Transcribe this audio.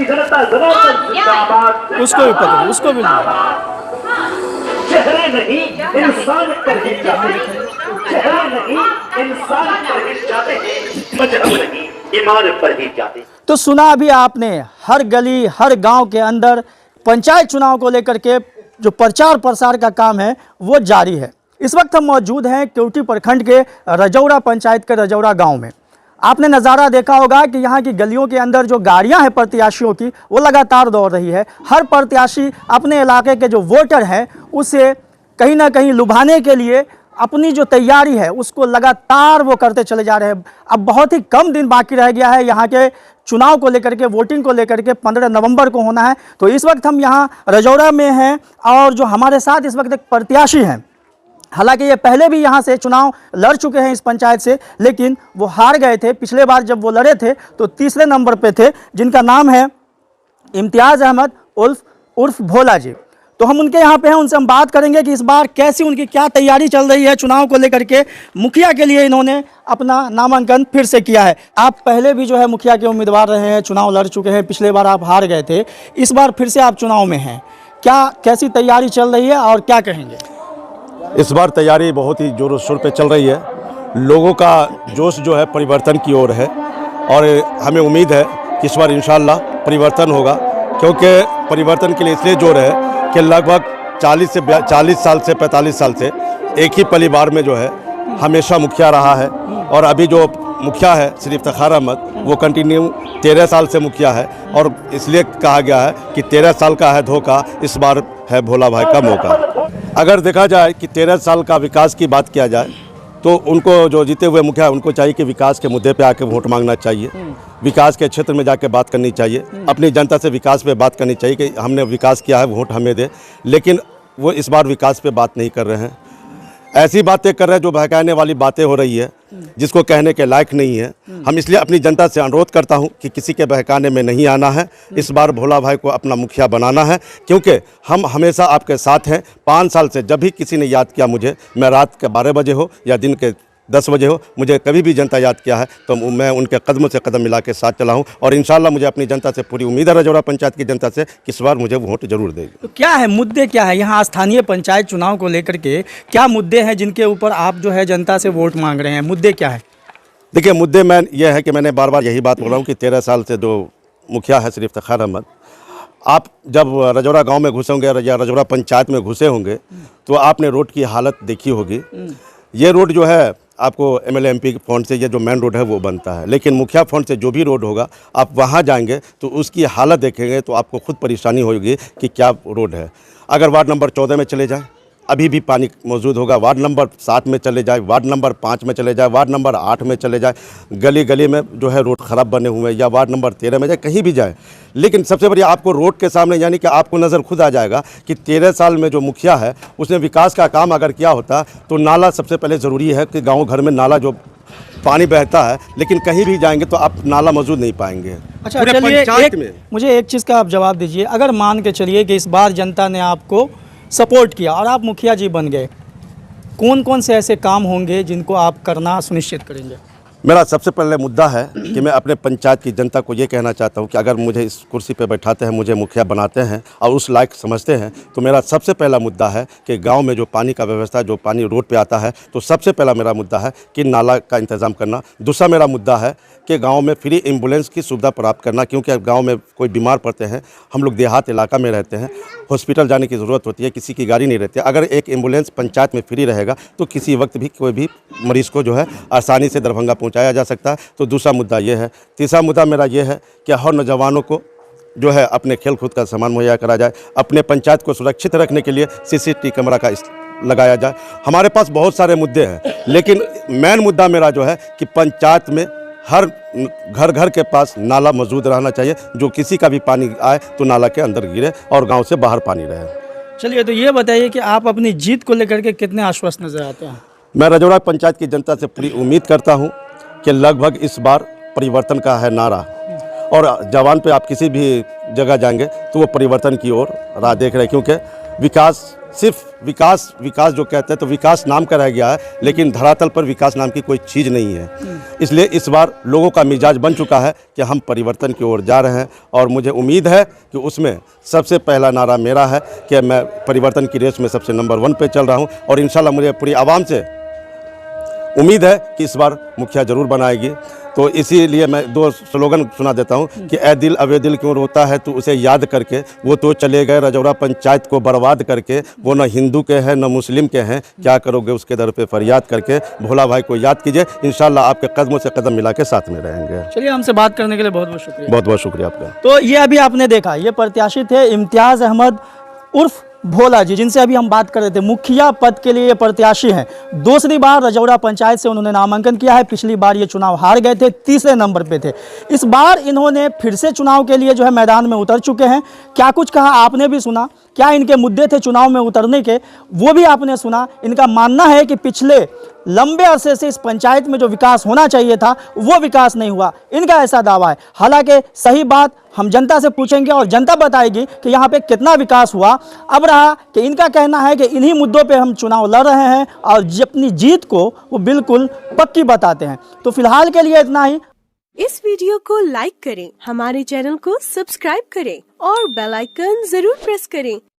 की जनता जनार्दन जिंदाबाद। उसको भी पकड़ो, उसको भी चेहरे नहीं इंसान पर ही जाते हैं, चेहरे नहीं इंसान पर ही जाते हैं, मजहब नहीं ईमान पर ही जाते हैं। तो सुना अभी आपने, हर गली हर गांव के अंदर पंचायत चुनाव को लेकर के जो प्रचार प्रसार का काम है वो जारी है। इस वक्त हम मौजूद हैं केवटी प्रखंड के रजौरा पंचायत के रजौरा गांव में। आपने नज़ारा देखा होगा कि यहाँ की गलियों के अंदर जो गाड़ियां हैं प्रत्याशियों की वो लगातार दौड़ रही है। हर प्रत्याशी अपने इलाके के जो वोटर हैं उसे कहीं ना कहीं लुभाने के लिए अपनी जो तैयारी है उसको लगातार वो करते चले जा रहे हैं। अब बहुत ही कम दिन बाकी रह गया है यहाँ के चुनाव को लेकर के, वोटिंग को लेकर के 15 नवंबर को होना है। तो इस वक्त हम यहाँ रजौरा में हैं और जो हमारे साथ इस वक्त एक प्रत्याशी हैं, हालांकि ये पहले भी यहाँ से चुनाव लड़ चुके हैं इस पंचायत से, लेकिन वो हार गए थे। पिछले बार जब वो लड़े थे तो तीसरे नंबर पे थे, जिनका नाम है इम्तियाज़ अहमद उर्फ भोला जी। तो हम उनके यहाँ पे हैं, उनसे हम बात करेंगे कि इस बार कैसी उनकी क्या तैयारी चल रही है चुनाव को लेकर के। मुखिया के लिए इन्होंने अपना नामांकन फिर से किया है। आप पहले भी जो है मुखिया के उम्मीदवार रहे हैं, चुनाव लड़ चुके हैं, पिछले बार आप हार गए थे, इस बार फिर से आप चुनाव में हैं। क्या कैसी तैयारी चल रही है और क्या कहेंगे? इस बार तैयारी बहुत ही जोरों शोर पे चल रही है। लोगों का जोश जो है परिवर्तन की ओर है और हमें उम्मीद है कि इस बार इंशाल्लाह परिवर्तन होगा, क्योंकि परिवर्तन के लिए इसलिए जोर है कि लगभग 40 साल से 45 साल से एक ही परिवार में जो है हमेशा मुखिया रहा है और अभी जो मुखिया है श्री इफ्तिखार अहमद वो कंटिन्यू 13 साल से मुखिया है और इसलिए कहा गया है कि 13 साल का है धोखा, इस बार है भोला भाई का मौका। अगर देखा जाए कि 13 साल का विकास की बात किया जाए तो उनको जो जीते हुए मुखिया है उनको चाहिए कि विकास के मुद्दे पे आके वोट मांगना चाहिए, विकास के क्षेत्र में जाके बात करनी चाहिए, अपनी जनता से विकास पे बात करनी चाहिए कि हमने विकास किया है वोट हमें दे। लेकिन वो इस बार विकास पे बात नहीं कर रहे हैं, ऐसी बातें कर रहे हैं जो बहकाने वाली बातें हो रही है जिसको कहने के लायक नहीं है। हम इसलिए अपनी जनता से अनुरोध करता हूं कि किसी के बहकाने में नहीं आना है, इस बार भोला भाई को अपना मुखिया बनाना है, क्योंकि हम हमेशा आपके साथ हैं। 5 साल से जब भी किसी ने याद किया मुझे, मैं रात के 12 बजे हो या दिन के 10 बजे हो, मुझे कभी भी जनता याद किया है तो मैं उनके कदमों से कदम मिला के साथ चला हूँ और इंशाल्लाह मुझे अपनी जनता से पूरी उम्मीद है, रजौरा पंचायत की जनता से, कि इस बार मुझे वोट जरूर देगी। तो क्या है मुद्दे, क्या है यहाँ स्थानीय पंचायत चुनाव को लेकर के, क्या मुद्दे हैं जिनके ऊपर आप जो है जनता से वोट मांग रहे हैं? मुद्दे क्या है? देखिए मुद्दे में यह है कि मैंने बार बार यही बात बोल रहा हूँ कि 13 साल से जो मुखिया है श्री इफ्तिखार अहमद, आप जब रजौरा गांव में घुसे होंगे या रजौरा पंचायत में घुसे होंगे तो आपने रोड की हालत देखी होगी। ये रोड जो है आपको MLA MP के फंड से ये जो मेन रोड है वो बनता है, लेकिन मुखिया फंड से जो भी रोड होगा आप वहाँ जाएंगे तो उसकी हालत देखेंगे तो आपको खुद परेशानी होगी कि क्या रोड है। अगर वार्ड नंबर 14 में चले जाएँ अभी भी पानी मौजूद होगा, वार्ड नंबर 7 में चले जाए, वार्ड नंबर 5 में चले जाए, वार्ड नंबर 8 में चले जाए, गली गली में जो है रोड ख़राब बने हुए हैं, या वार्ड नंबर 13 में जाए, कहीं भी जाए। लेकिन सबसे बढ़िया आपको रोड के सामने, यानी कि आपको नज़र खुद आ जाएगा कि 13 साल में जो मुखिया है उसने विकास का काम अगर किया होता तो नाला सबसे पहले ज़रूरी है कि गाँव घर में नाला जो पानी बहता है, लेकिन कहीं भी जाएंगे तो आप नाला मौजूद नहीं पाएंगे। अच्छा चलिए, मुझे एक चीज़ का आप जवाब दीजिए। अगर मान के चलिए कि इस बार जनता ने आपको सपोर्ट किया और आप मुखिया जी बन गए, कौन कौन से ऐसे काम होंगे जिनको आप करना सुनिश्चित करेंगे? मेरा सबसे पहले मुद्दा है कि मैं अपने पंचायत की जनता को ये कहना चाहता हूँ कि अगर मुझे इस कुर्सी पे बैठाते हैं, मुझे मुखिया बनाते हैं और उस लायक समझते हैं, तो मेरा सबसे पहला मुद्दा है कि गांव में जो पानी का व्यवस्था, जो पानी रोड पे आता है, तो सबसे पहला मेरा मुद्दा है कि नाला का इंतज़ाम करना। दूसरा मेरा मुद्दा है कि गांव में फ्री एम्बुलेंस की सुविधा प्राप्त करना, क्योंकि गांव में कोई बीमार पड़ते हैं, हम लोग देहात इलाका में रहते हैं, हॉस्पिटल जाने की ज़रूरत होती है, किसी की गाड़ी नहीं रहती है। अगर एक एम्बुलेंस पंचायत में फ्री रहेगा तो किसी वक्त भी कोई भी मरीज़ को जो है आसानी से दरभंगा पहुँचाया जा सकता है। तो दूसरा मुद्दा ये है। तीसरा मुद्दा मेरा ये है कि हर नौजवानों को जो है अपने खेल कूद का सामान मुहैया करा जाए, अपने पंचायत को सुरक्षित रखने के लिए CCTV कैमरा का लगाया जाए। हमारे पास बहुत सारे मुद्दे हैं, लेकिन मेन मुद्दा मेरा जो है कि पंचायत में हर घर घर के पास नाला मौजूद रहना चाहिए, जो किसी का भी पानी आए तो नाला के अंदर गिरे और गांव से बाहर पानी रहे। चलिए, तो ये बताइए कि आप अपनी जीत को लेकर के कितने आश्वस्त नजर आते हैं? मैं रजौरा पंचायत की जनता से पूरी उम्मीद करता हूं कि लगभग इस बार परिवर्तन का है नारा, और जवान पे आप किसी भी जगह जाएंगे तो वो परिवर्तन की ओर राह देख रहे हैं, क्योंकि विकास सिर्फ विकास विकास जो कहते हैं तो विकास नाम का रह गया है, लेकिन धरातल पर विकास नाम की कोई चीज़ नहीं है। इसलिए इस बार लोगों का मिजाज बन चुका है कि हम परिवर्तन की ओर जा रहे हैं, और मुझे उम्मीद है कि उसमें सबसे पहला नारा मेरा है कि मैं परिवर्तन की रेस में सबसे नंबर 1 पे चल रहा हूं, और इंशाल्लाह मुझे पूरी आवाम से उम्मीद है कि इस बार मुखिया ज़रूर बनाएगी। तो इसीलिए मैं 2 स्लोगन सुना देता हूं कि ए दिल अवे दिल क्यों रोता है तू उसे याद करके, वो तो चले गए रजौरा पंचायत को बर्बाद करके, वो न हिंदू के हैं न मुस्लिम के हैं, क्या करोगे उसके दर पे फरियाद करके। भोला भाई को याद कीजिए, इंशाल्लाह आपके कदमों से कदम मिला के साथ में रहेंगे। चलिए, हमसे बात करने के लिए बहुत बहुत शुक्रिया। बहुत बहुत शुक्रिया आपका। तो ये अभी आपने देखा, ये प्रत्याशी थे इम्तियाज़ अहमद उर्फ भोला जी, जिनसे अभी हम बात कर रहे थे। मुखिया पद के लिए ये प्रत्याशी हैं। दूसरी बार रजौरा पंचायत से उन्होंने नामांकन किया है। पिछली बार ये चुनाव हार गए थे, तीसरे नंबर पे थे। इस बार इन्होंने फिर से चुनाव के लिए जो है मैदान में उतर चुके हैं। क्या कुछ कहा आपने भी सुना, क्या इनके मुद्दे थे चुनाव में उतरने के, वो भी आपने सुना। इनका मानना है कि पिछले लंबे अरसे से इस पंचायत में जो विकास होना चाहिए था वो विकास नहीं हुआ, इनका ऐसा दावा है। हालांकि सही बात हम जनता से पूछेंगे और जनता बताएगी कि यहाँ पे कितना विकास हुआ। अब रहा कि इनका कहना है कि इन्हीं मुद्दों पे हम चुनाव लड़ रहे हैं और अपनी जीत को वो बिल्कुल पक्की बताते हैं। तो फिलहाल के लिए इतना ही। इस वीडियो को लाइक करें, हमारे चैनल को सब्सक्राइब करें और बेल आइकन जरूर प्रेस करें